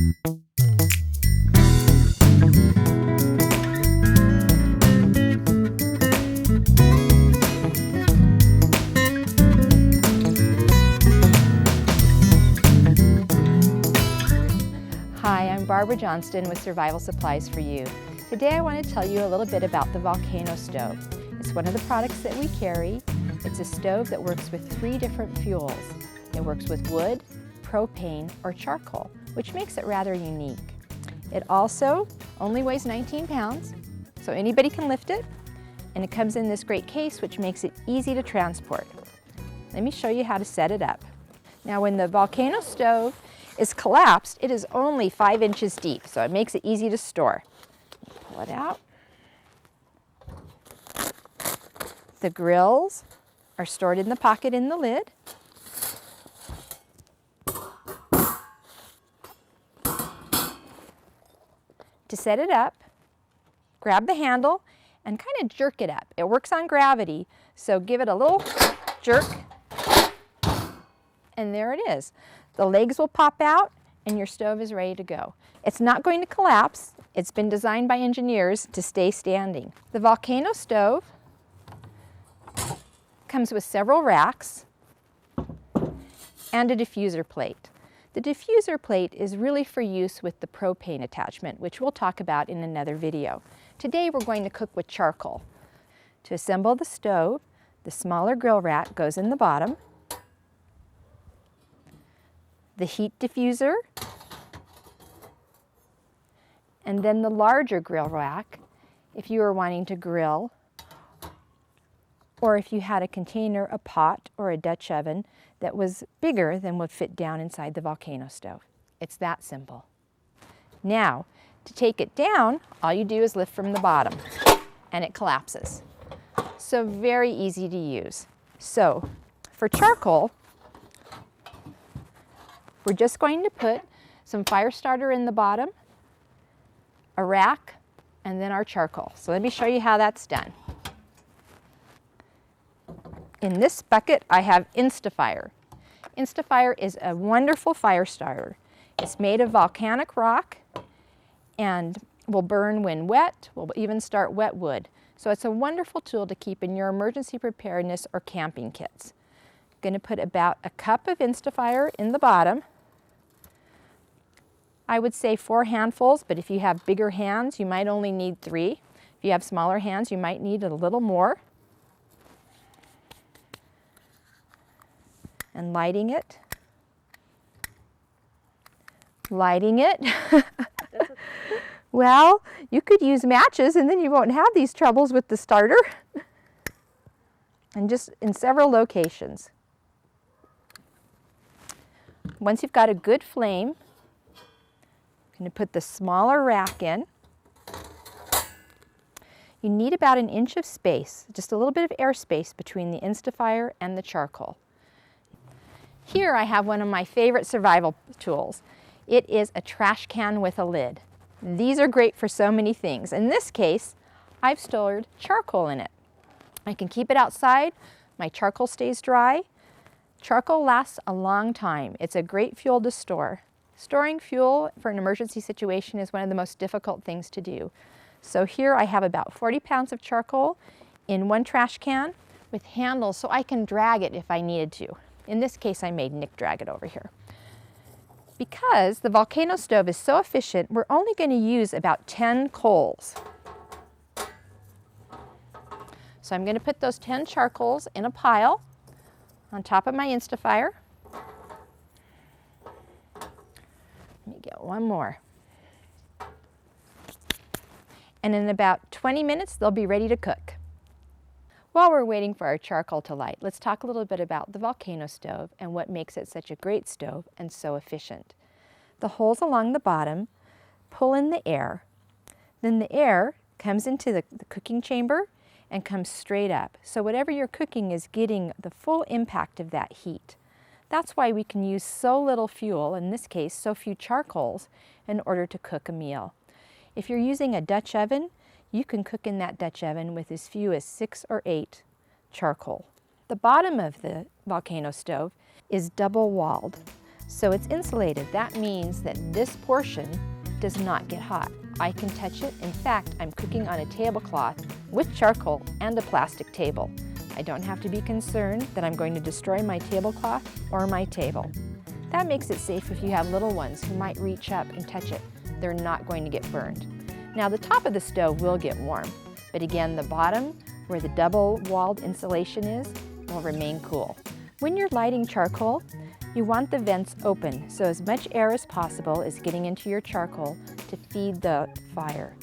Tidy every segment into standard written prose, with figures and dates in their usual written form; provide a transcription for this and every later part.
Hi, I'm Barbara Johnston with Survival Supplies for You. Today I want to tell you a little bit about the Volcano stove. It's one of the products that we carry. It's a stove that works with 3 different fuels. It works with wood, propane, or charcoal, which makes it rather unique. It also only weighs 19 pounds, so anybody can lift it, and it comes in this great case which makes it easy to transport. Let me show you how to set it up. Now when the Volcano stove is collapsed, it is only 5 inches deep, so it makes it easy to store. Pull it out. The grills are stored in the pocket in the lid. To set it up, grab the handle and kind of jerk it up. It works on gravity, so give it a little jerk, and there it is. The legs will pop out and your stove is ready to go. It's not going to collapse. It's been designed by engineers to stay standing. The Volcano stove comes with several racks and a diffuser plate. The diffuser plate is really for use with the propane attachment, which we'll talk about in another video. Today we're going to cook with charcoal. To assemble the stove, the smaller grill rack goes in the bottom. The heat diffuser, and then the larger grill rack if you were wanting to grill, or if you had a container, a pot, or a Dutch oven that was bigger than would fit down inside the Volcano stove. It's that simple. Now, to take it down, all you do is lift from the bottom, and it collapses. So very easy to use. So, for charcoal, we're just going to put some fire starter in the bottom, a rack, and then our charcoal. So let me show you how that's done. In this bucket, I have Instafire. Instafire is a wonderful fire starter. It's made of volcanic rock and will burn when wet, will even start wet wood. So it's a wonderful tool to keep in your emergency preparedness or camping kits. I'm going to put about a cup of Instafire in the bottom. I would say 4 handfuls, but if you have bigger hands, you might only need 3. If you have smaller hands, you might need a little more. And lighting it. Lighting it. Well, you could use matches and then you won't have these troubles with the starter. And just in several locations. Once you've got a good flame, I'm going to put the smaller rack in. You need about 1 inch of space, just a little bit of airspace between the Instafire and the charcoal. Here I have one of my favorite survival tools. It is a trash can with a lid. These are great for so many things. In this case, I've stored charcoal in it. I can keep it outside. My charcoal stays dry. Charcoal lasts a long time. It's a great fuel to store. Storing fuel for an emergency situation is one of the most difficult things to do. So here I have about 40 pounds of charcoal in one trash can with handles so I can drag it if I needed to. In this case, I made Nick drag it over here. Because the Volcano stove is so efficient, we're only going to use about 10 coals. So I'm going to put those 10 charcoals in a pile on top of my Instafire. Let me get one more. And in about 20 minutes, they'll be ready to cook. While we're waiting for our charcoal to light, let's talk a little bit about the Volcano stove and what makes it such a great stove and so efficient. The holes along the bottom pull in the air. Then the air comes into the cooking chamber and comes straight up. So whatever you're cooking is getting the full impact of that heat. That's why we can use so little fuel, in this case so few charcoals, in order to cook a meal. If you're using a Dutch oven, you can cook in that Dutch oven with as few as 6 or 8 charcoal. The bottom of the Volcano stove is double walled. So it's insulated. That means that this portion does not get hot. I can touch it. In fact, I'm cooking on a tablecloth with charcoal and a plastic table. I don't have to be concerned that I'm going to destroy my tablecloth or my table. That makes it safe if you have little ones who might reach up and touch it. They're not going to get burned. Now the top of the stove will get warm, but again, the bottom, where the double-walled insulation is, will remain cool. When you're lighting charcoal, you want the vents open, so as much air as possible is getting into your charcoal to feed the fire.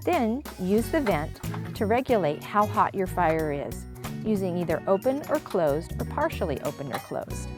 Then use the vent to regulate how hot your fire is, using either open or closed or partially open or closed.